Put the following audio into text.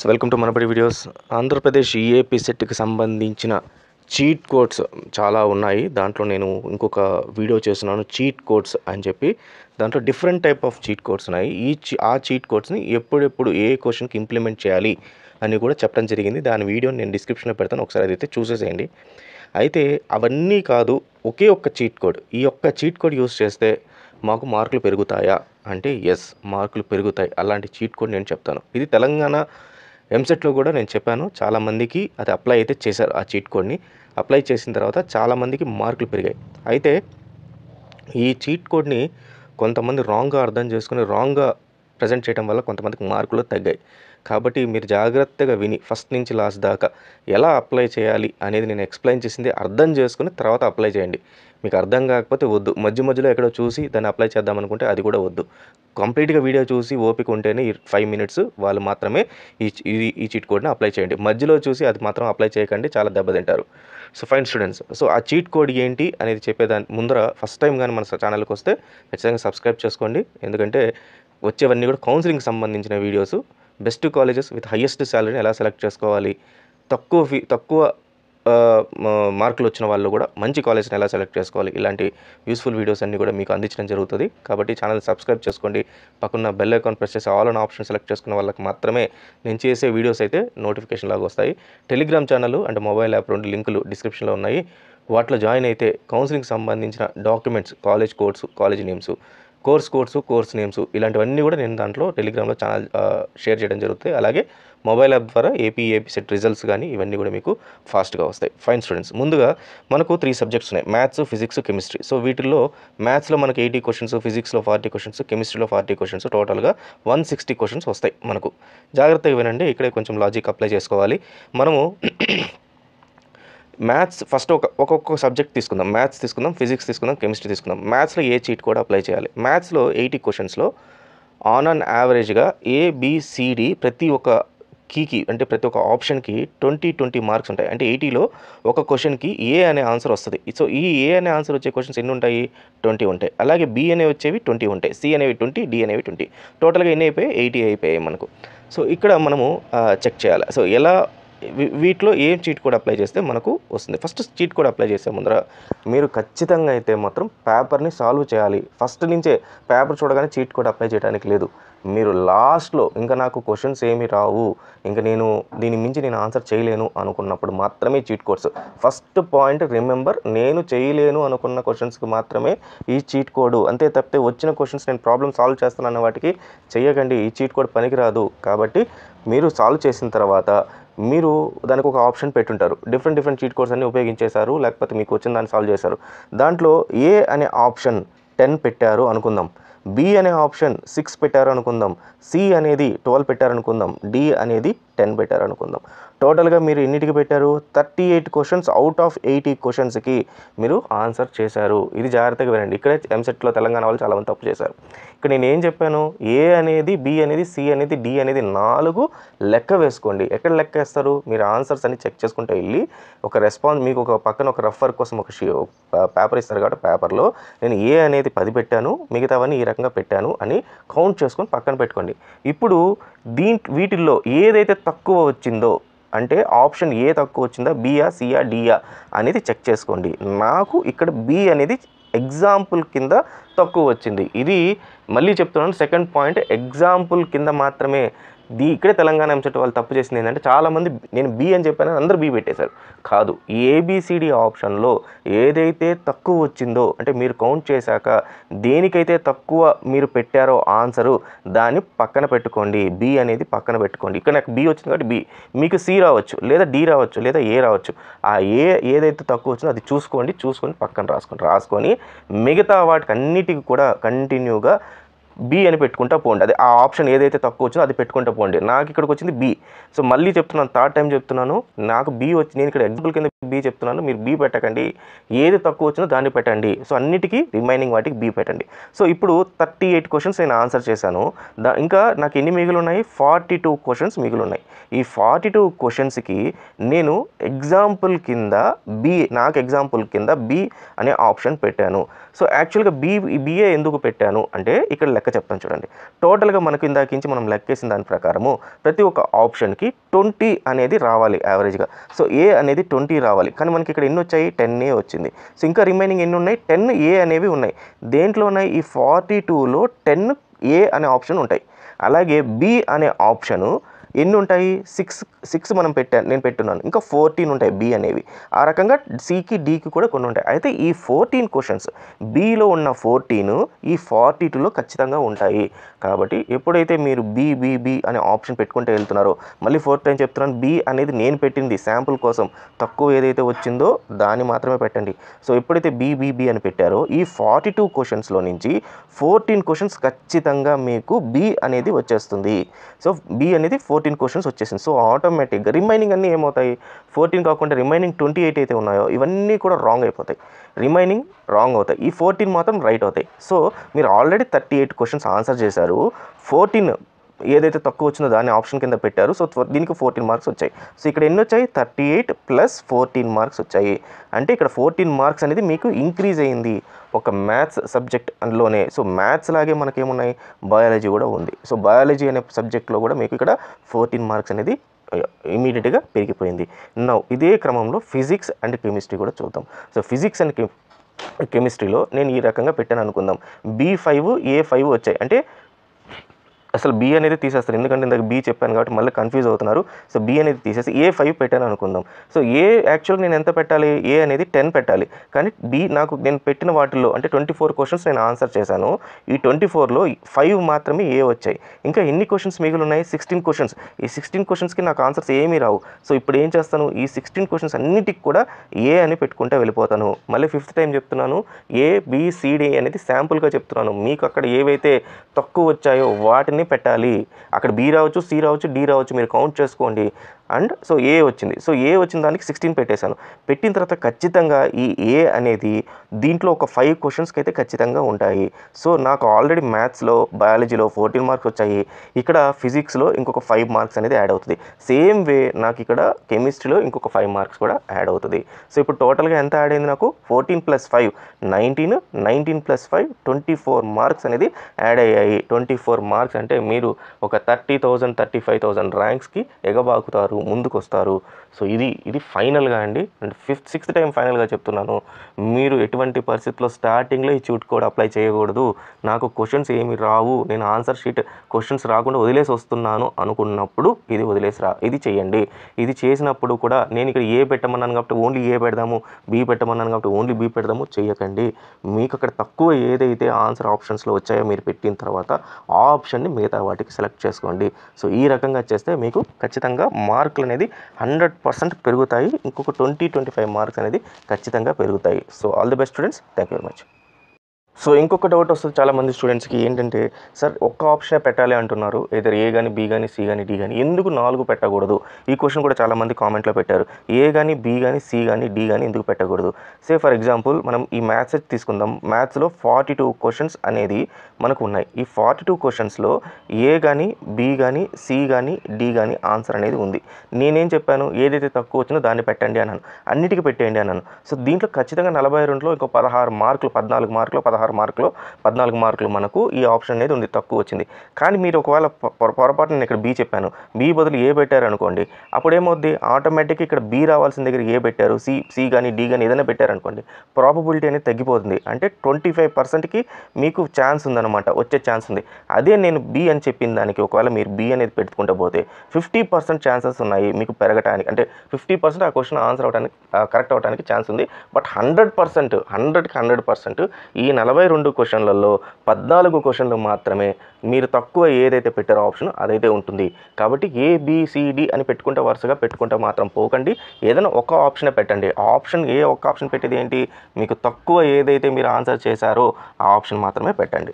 Welcome to Manabadi videos. Andhra Pradesh EAP సెట్కి సంబంధించిన cheat codes చాలా ఉన్నాయి. దాంట్లో నేను ఇంకొక వీడియో చేస్తున్నాను, చీట్ కోడ్స్ అని చెప్పి. దాంట్లో different type of cheat codes ఉన్నాయి. ఆ చీట్ కోడ్స్ని ఎప్పుడెప్పుడు ఏ క్వశ్చన్కి ఇంప్లిమెంట్ చేయాలి అని కూడా చెప్పడం జరిగింది. దాని వీడియోని నేను డిస్క్రిప్షన్లో పెడతాను, ఒకసారి అదైతే చూసేసేయండి. అయితే అవన్నీ కాదు, ఒకే ఒక్క చీట్ కోడ్, ఈ ఒక్క చీట్ కోడ్ యూస్ చేస్తే మాకు మార్కులు పెరుగుతాయా అంటే ఎస్, మార్కులు పెరుగుతాయి. అలాంటి చీట్ కోడ్ నేను చెప్తాను. ఇది తెలంగాణ ఎంసెట్లో కూడా నేను చెప్పాను. చాలామందికి అది అప్లై అయితే చేశారు. ఆ చీట్ కోడ్ని అప్లై చేసిన తర్వాత చాలామందికి మార్కులు పెరిగాయి. అయితే ఈ చీట్ కోడ్ని కొంతమంది రాంగ్గా అర్థం చేసుకుని రాంగ్గా ప్రజెంట్ చేయడం వల్ల కొంతమందికి మార్కులు తగ్గాయి. కాబట్టి మీరు జాగ్రత్తగా విని ఫస్ట్ నుంచి లాస్ట్ దాకా ఎలా అప్లై చేయాలి అనేది నేను ఎక్స్ప్లెయిన్ చేసింది అర్థం చేసుకుని తర్వాత అప్లై చేయండి. మీకు అర్థం కాకపోతే వద్దు, మధ్యలో ఎక్కడో చూసి దాన్ని అప్లై చేద్దాం అనుకుంటే అది కూడా వద్దు. కంప్లీట్గా వీడియో చూసి ఓపిక ఉంటేనే ఈ 5 మినిట్స్ వాళ్ళు మాత్రమే ఈ చీట్ కోడ్ని అప్లై చేయండి. మధ్యలో చూసి అది మాత్రం అప్లై చేయకండి, చాలా దెబ్బతింటారు. సో ఫైన్ స్టూడెంట్స్, సో ఆ చీట్ కోడ్ ఏంటి అనేది చెప్పేదాన్ని ముందర ఫస్ట్ టైం కానీ మన ఛానల్కి వస్తే ఖచ్చితంగా సబ్స్క్రైబ్ చేసుకోండి. ఎందుకంటే వచ్చేవన్నీ కూడా కౌన్సిలింగ్కి సంబంధించిన videos. Best colleges with highest శాలరీని ఎలా సెలెక్ట్ చేసుకోవాలి, తక్కువ మార్కులు వచ్చిన వాళ్ళు కూడా మంచి కాలేజ్ని ఎలా సెలెక్ట్ చేసుకోవాలి, ఇలాంటి యూస్ఫుల్ వీడియోస్ అన్నీ కూడా మీకు అందించడం జరుగుతుంది. కాబట్టి ఛానల్ సబ్స్క్రైబ్ చేసుకోండి. పక్కన బెల్ ఐకాన్ ప్రెస్ చేసి ఆల్ అనే ఆప్షన్ సెలెక్ట్ చేసుకున్న వాళ్ళకి మాత్రమే నేను చేసే వీడియోస్ అయితే నోటిఫికేషన్ లాగా వస్తాయి. Telegram channel and mobile app 2 లింకులు డిస్క్రిప్షన్లో ఉన్నాయి. వాటిలో జాయిన్ అయితే కౌన్సిలింగ్ సంబంధించిన documents, college codes, college names, course codes, course names, ఇలాంటివన్నీ కూడా నేను దాంట్లో టెలిగ్రామ్లో ఛానల్ షేర్ చేయడం జరుగుతుంది. అలాగే మొబైల్ యాప్ ద్వారా ఏపీ సెట్ రిజల్ట్స్ కానీ ఇవన్నీ కూడా మీకు ఫాస్ట్గా వస్తాయి. ఫైన్ స్టూడెంట్స్, ముందుగా మనకు 3 సబ్జెక్ట్స్ ఉన్నాయి, మ్యాథ్స్, ఫిజిక్స్, కెమిస్ట్రీ. సో వీటిల్లో మ్యాథ్స్లో మనకు 80 క్వశ్చన్స్, ఫిజిక్స్లో 40 క్వశ్చన్స్, కెమిస్ట్రీలో 40 క్వశ్చన్స్, టోటల్గా 160 క్వశ్చన్స్ వస్తాయి మనకు. జాగ్రత్తగా వినండి, ఇక్కడే కొంచెం లాజిక్ అప్లై చేసుకోవాలి. మనము మ్యాథ్స్ ఫస్ట్ ఒక్కొక్క సబ్జెక్ట్ తీసుకుందాం. మ్యాథ్స్ తీసుకుందాం, ఫిజిక్స్ తీసుకుందాం, కెమిస్ట్రీ తీసుకుందాం. మ్యాథ్స్లో ఏ చీట్ కూడా అప్లై చేయాలి. మ్యాథ్స్లో 80 క్వశ్చన్స్లో ఆన్ అన్ యావరేజ్గా ఏబిసిడి ప్రతి ఒక్క కీకి అంటే ప్రతి ఒక్క ఆప్షన్కి 20 మార్క్స్ ఉంటాయి. అంటే 80లో ఒక క్వశ్చన్కి ఏ అనే ఆన్సర్ వస్తుంది. సో ఈ ఏ అనే ఆన్సర్ వచ్చే క్వశ్చన్స్ ఎన్ని ఉంటాయి? 20 ఉంటాయి. అలాగే బి అనేవి వచ్చేవి 20 ఉంటాయి, సి అనేవి 20, డి అనేవి 20. టోటల్గా ఎన్ని అయిపోయాయి? 80 అయిపోయాయి మనకు. సో ఇక్కడ మనము చెక్ చేయాలి. సో ఎలా వీటిలో ఏం చీట్ కోడ్ అప్లై చేస్తే మనకు వస్తుంది. ఫస్ట్ చీట్ కోడ్ అప్లై చేసే ముందర మీరు ఖచ్చితంగా అయితే మాత్రం పేపర్ని సాల్వ్ చేయాలి. ఫస్ట్ నుంచే పేపర్ చూడగానే చీట్ కోడ్ అప్లై చేయడానికి లేదు. మీరు లాస్ట్లో ఇంకా నాకు క్వశ్చన్స్ ఏమీ రావు, ఇంకా నేను దీని మించి నేను ఆన్సర్ చేయలేను అనుకున్నప్పుడు మాత్రమే cheat codes. First point remember, నేను చేయలేను అనుకున్న క్వశ్చన్స్కి మాత్రమే ఈ చీట్ కోడ్. అంతే తప్పితే వచ్చిన క్వశ్చన్స్ నేను ప్రాబ్లమ్ సాల్వ్ చేస్తానన్న వాటికి చేయకండి. ఈ చీట్ కోడ్ పనికిరాదు. కాబట్టి మీరు సాల్వ్ చేసిన తర్వాత మీరు దానికి ఒక ఆప్షన్ పెట్టుంటారు. డిఫరెంట్ చీట్ కోడ్స్ అన్నీ ఉపయోగించేశారు, లేకపోతే మీకు వచ్చిన దాన్ని సాల్వ్ చేశారు. దాంట్లో ఏ అనే ఆప్షన్ 10 పెట్టారు అనుకుందాం, బి అనే ఆప్షన్ 6 పెట్టారు అనుకుందాం, సి అనేది 12 పెట్టారు అనుకుందాం, డి అనేది 10 పెట్టారు అనుకుందాం. టోటల్గా మీరు ఎన్నిటికి పెట్టారు? 38 క్వశ్చన్స్ అవుట్ ఆఫ్ 80 క్వశ్చన్స్కి మీరు ఆన్సర్ చేశారు. ఇది జాగ్రత్తగా వినండి. ఇక్కడే ఎంసెట్లో తెలంగాణ వాళ్ళు చాలామంది తప్పు చేశారు. ఇక్కడ నేను ఏం చెప్పాను? ఏ అనేది, బి అనేది, సి అనేది, డి అనేది 4 లెక్క వేసుకోండి. ఎక్కడ లెక్క వేస్తారు? మీరు ఆన్సర్స్ అన్ని చెక్ చేసుకుంటే వెళ్ళి ఒక రెస్పాన్స్ మీకు ఒక పక్కన ఒక రఫ్ వర్క్ కోసం ఒక పేపర్ ఇస్తారు. కాబట్టి పేపర్లో నేను ఏ అనేది 10 పెట్టాను, మిగతావన్నీ ఈ రకంగా పెట్టాను అని కౌంట్ చేసుకొని పక్కన పెట్టుకోండి. ఇప్పుడు వీటిల్లో ఏదైతే తక్కువ వచ్చిందో, అంటే ఆప్షన్ ఏ తక్కువ వచ్చిందా, బియా, సియా, డియా అనేది చెక్ చేసుకోండి. నాకు ఇక్కడ బి అనేది ఎగ్జాంపుల్ కింద తక్కువ వచ్చింది. ఇది మళ్ళీ చెప్తున్నాను, సెకండ్ పాయింట్ ఎగ్జాంపుల్ కింద మాత్రమే. ఇక్కడే తెలంగాణ ఎంసెట్ వాళ్ళు తప్పు చేసింది ఏంటంటే, చాలామంది నేను బి అని చెప్పాను, అందరూ బి పెట్టేశారు. కాదు, ఏబిసిడి ఆప్షన్లో ఏదైతే తక్కువ వచ్చిందో, అంటే మీరు కౌంట్ చేశాక దేనికైతే తక్కువ మీరు పెట్టారో ఆన్సరు, దాన్ని పక్కన పెట్టుకోండి. బి అనేది పక్కన పెట్టుకోండి. ఇక్కడ నాకు బి వచ్చింది కాబట్టి బి, మీకు సి రావచ్చు, లేదా డి రావచ్చు, లేదా ఏ రావచ్చు. ఆ ఏదైతే తక్కువ వచ్చిందో అది చూసుకొని పక్కన రాసుకొని మిగతా వాటికి అన్నిటికీ కూడా కంటిన్యూగా బి అని పెట్టుకుంటా పోండి. అది ఆ ఆప్షన్ ఏదైతే తక్కువ వచ్చిందో అది పెట్టుకుంటా పోండి. నాకు ఇక్కడికి వచ్చింది బి. సో మళ్ళీ చెప్తున్నాను, థర్డ్ టైం చెప్తున్నాను, నాకు బి వచ్చి, నేను ఇక్కడ ఎగ్జాంపుల్ కింద బి చెప్తున్నాను, మీరు బి పెట్టకండి. ఏది తక్కువ వచ్చిందో దాన్ని పెట్టండి. సో అన్నిటికీ రిమైనింగ్ వాటికి బి పెట్టండి. సో ఇప్పుడు 38 క్వశ్చన్స్ నేను ఆన్సర్ చేశాను. ఇంకా నాకు ఎన్ని మిగిలి ఉన్నాయి? 42 క్వశ్చన్స్ మిగిలి ఉన్నాయి. ఈ 42 క్వశ్చన్స్కి నేను ఎగ్జాంపుల్ కింద బి అనే ఆప్షన్ పెట్టాను. సో యాక్చువల్గా బిఏ ఎందుకు పెట్టాను అంటే, ఇక్కడ లెక్క చెప్తాను చూడండి. టోటల్గా మనకు ఇందాకించి మనం లెక్కేసిన దాని ప్రకారము ప్రతి ఒక్క ఆప్షన్కి 20 అనేది రావాలి యావరేజ్గా. సో ఏ అనేది 20 రావాలి, కానీ మనకి ఇక్కడ ఎన్ని వచ్చాయి, 10 వచ్చింది. సో ఇంకా రిమైనింగ్ ఎన్ని ఉన్నాయి, 10 ఏ అనేవి ఉన్నాయి. దేంట్లో ఉన్నాయి, ఈ 42లో 10 ఏ అనే ఆప్షన్ ఉంటాయి. అలాగే బి అనే ఆప్షను ఎన్ని ఉంటాయి, 6 నేను పెట్టున్నాను, ఇంకా 14 ఉంటాయి బి అనేవి. ఆ రకంగా సికి డికి కూడా కొన్ని ఉంటాయి. అయితే ఈ 14 క్వశ్చన్స్ బిలో ఉన్న 14 ఈ 42లో ఖచ్చితంగా ఉంటాయి. కాబట్టి ఎప్పుడైతే మీరు బి అనే ఆప్షన్ పెట్టుకుంటే వెళ్తున్నారో, మళ్ళీ 4th టైం చెప్తున్నాను, బి అనేది నేను పెట్టింది శాంపుల్ కోసం, తక్కువ ఏదైతే వచ్చిందో దాన్ని మాత్రమే పెట్టండి. సో ఎప్పుడైతే బి అని పెట్టారో ఈ 42 క్వశ్చన్స్లో నుంచి 14 క్వశ్చన్స్ ఖచ్చితంగా మీకు బి అనేది వచ్చేస్తుంది. సో బి అనేది 14 క్వశ్చన్స్ వచ్చేసింది. సో ఆటోమేటిక్గా రిమైనింగ్ అన్నీ ఏమవుతాయి, 14 కాకుండా రిమైనింగ్ 28 అయితే ఉన్నాయో ఇవన్నీ కూడా రాంగ్ అయిపోతాయి, రిమైనింగ్ రాంగ్ అవుతాయి, ఈ 14 మాత్రం రైట్ అవుతాయి. సో మీరు ఆల్రెడీ 38 క్వశ్చన్స్ ఆన్సర్ చేశారు, 14 ఏదైతే తక్కువ వచ్చిందో దాన్ని ఆప్షన్ కింద పెట్టారు. సో దీనికి 14 మార్క్స్ వచ్చాయి. సో ఇక్కడ ఎన్ని వచ్చాయి, 38 + 14 మార్క్స్ వచ్చాయి. అంటే ఇక్కడ 14 మార్క్స్ అనేది మీకు ఇంక్రీజ్ అయింది ఒక మ్యాథ్స్ సబ్జెక్ట్లోనే. సో మ్యాథ్స్ లాగే మనకేమున్నాయి, బయాలజీ కూడా ఉంది. సో బయాలజీ అనే సబ్జెక్ట్లో కూడా మీకు ఇక్కడ 14 మార్క్స్ అనేది ఇమీడియట్గా పెరిగిపోయింది. నౌ ఇదే క్రమంలో ఫిజిక్స్ అండ్ కెమిస్ట్రీ కూడా చూద్దాం. సో ఫిజిక్స్ అండ్ కెమిస్ట్రీలో నేను ఈ రకంగా పెట్టాను అనుకుందాం, B5 A5 వచ్చాయి. అంటే అసలు బి అనేది తీసేస్తారు, ఎందుకంటే ఇందాక బి చెప్పాను కాబట్టి మళ్ళీ కన్ఫ్యూజ్ అవుతున్నారు. సో బి అనేది తీసేసి A5 పెట్టాను అనుకుందాం. సో ఏ యాక్చువల్గా నేను ఎంత పెట్టాలి, ఏ అనేది 10 పెట్టాలి, కానీ బి నేను పెట్టిన వాటిల్లో అంటే 24 క్వశ్చన్స్ నేను ఆన్సర్ చేశాను. ఈ 24లో 5 మాత్రమే ఏ వచ్చాయి. ఇంకా ఎన్ని క్వశ్చన్స్ మిగిలి ఉన్నాయి, 16 క్వశ్చన్స్. ఈ 16 క్వశ్చన్స్కి నాకు ఆన్సర్స్ ఏమీ రావు. సో ఇప్పుడు ఏం చేస్తాను, ఈ 16 క్వశ్చన్స్ అన్నిటికి కూడా ఏ అని పెట్టుకుంటే వెళ్ళిపోతాను. మళ్ళీ 5th టైం చెప్తున్నాను, ABCD అనేది శాంపుల్గా చెప్తున్నాను. మీకు అక్కడ ఏవైతే తక్కువ వచ్చాయో వాటిని పెట్టాలి. అక్కడ బి రావచ్చు, సి రావచ్చు, డి రావచ్చు, మీరు కౌంట్ చేసుకోండి. అండ్ సో ఏ వచ్చింది. సో ఏ వచ్చిన దానికి 16 పెట్టేశాను. పెట్టిన తర్వాత ఖచ్చితంగా ఈ ఏ అనేది దీంట్లో ఒక 5 క్వశ్చన్స్కి అయితే ఖచ్చితంగా ఉంటాయి. సో నాకు ఆల్రెడీ మ్యాథ్స్లో బయాలజీలో 14 మార్క్స్ వచ్చాయి, ఇక్కడ ఫిజిక్స్లో ఇంకొక 5 మార్క్స్ అనేది యాడ్ అవుతుంది. సేమ్ వే నాకు ఇక్కడ కెమిస్ట్రీలో ఇంకొక 5 మార్క్స్ కూడా యాడ్ అవుతుంది. సో ఇప్పుడు టోటల్గా ఎంత యాడ్ అయింది, నాకు 14 + 5 19, 19 + 5 24 మార్క్స్ అనేది యాడ్ అయ్యాయి. 24 మార్క్స్ అంటే మీరు ఒక 30,000 35,000 ర్యాంక్స్కి ఎగబాకుతారు, ముందుకు వస్తారు. సో ఇది ఫైనల్గా అండి. అండ్ 6th టైం ఫైనల్గా చెప్తున్నాను, మీరు ఎటువంటి పరిస్థితుల్లో స్టార్టింగ్లో ఈ చీట్ కోడ్ అప్లై చేయకూడదు. నాకు క్వశ్చన్స్ ఏమి రావు, నేను ఆన్సర్ షీట్ క్వశ్చన్స్ రాకుండా వదిలేసి వస్తున్నాను అనుకున్నప్పుడు ఇది చేయండి. ఇది చేసినప్పుడు కూడా నేను ఇక్కడ ఏ పెట్టమన్నాను కాబట్టి ఓన్లీ ఏ పెడదాము, బి పెట్టమన్నాను కాబట్టి ఓన్లీ బి పెడదాము చేయకండి. మీకు అక్కడ తక్కువ ఏదైతే ఆన్సర్ ఆప్షన్స్లో వచ్చాయో మీరు పెట్టిన తర్వాత ఆ ఆప్షన్ని మిగతా వాటికి సెలెక్ట్ చేసుకోండి. సో ఈ రకంగా చేస్తే మీకు ఖచ్చితంగా మార్కులు అనేది 100% పెరుగుతాయి. ఇంకొక 20-25 మార్క్స్ అనేది ఖచ్చితంగా పెరుగుతాయి. So all the best students, thank you very much. So ఇంకొక డౌట్ వస్తుంది చాలామంది స్టూడెంట్స్కి, ఏంటంటే సార్ ఒక్క ఆప్షనే పెట్టాలి అంటున్నారు, ఏదర్ ఏ కానీ బి కానీ సి కానీ డి కానీ, ఎందుకు 4 పెట్టకూడదు? ఈ క్వశ్చన్ కూడా చాలామంది కామెంట్లో పెట్టారు. ఏ కానీ బి కానీ సి కానీ డి కానీ ఎందుకు పెట్టకూడదు? సే ఫర్ ఎగ్జాంపుల్ మనం ఈ మ్యాథ్స్ తీసుకుందాం. మ్యాథ్స్లో 42 క్వశ్చన్స్ అనేది మనకు ఉన్నాయి. ఈ 42 క్వశ్చన్స్లో ఏ కానీ బి కానీ సి కానీ డి కానీ ఆన్సర్ అనేది ఉంది. నేనేం చెప్పాను, ఏదైతే తక్కువ వచ్చిందో దాన్ని పెట్టండి అన్నాను, అన్నిటికీ పెట్టేయండి అన్నాను. సో దీంట్లో ఖచ్చితంగా 42లో ఇంకో 14 మార్కులు 14 మార్కులు మనకు ఈ ఆప్షన్ అనేది ఉంది, తక్కువ వచ్చింది. కానీ మీరు ఒకవేళ పొరపాటు నేను ఇక్కడ బి చెప్పాను, బి బదులు ఏ పెట్టారు అనుకోండి, అప్పుడు ఏమవుద్ది, ఆటోమేటిక్గా ఇక్కడ బి రావాల్సిన దగ్గర ఏ పెట్టారు, సి కానీ డి కానీ ఏదైనా పెట్టారు అనుకోండి, ప్రాబబిలిటీ అనేది తగ్గిపోతుంది. అంటే 25%కి మీకు ఛాన్స్ ఉందన్నమాట, వచ్చే ఛాన్స్ ఉంది. అదే నేను బి అని చెప్పిన దానికి ఒకవేళ మీరు బి అనేది పెట్టుకుంటూ పోతే 50% ఛాన్సెస్ ఉన్నాయి మీకు పెరగటానికి. అంటే 50% ఆ క్వశ్చన్ ఆన్సర్ అవడానికి కరెక్ట్ అవడానికి ఛాన్స్ ఉంది. బట్ 100% ఈ 42 క్వశ్చన్లలో 14 క్వశ్చన్లు మాత్రమే మీరు తక్కువ ఏదైతే పెట్టారో ఆప్షన్ అదైతే ఉంటుంది. కాబట్టి ABCD అని వరుసగా పెట్టుకుంటే మాత్రం పోకండి, ఏదైనా ఒక ఆప్షనే పెట్టండి. ఒక్క ఆప్షన్ పెట్టేది ఏంటి, మీకు తక్కువ ఏదైతే మీరు ఆన్సర్ చేశారో ఆ ఆప్షన్ మాత్రమే పెట్టండి.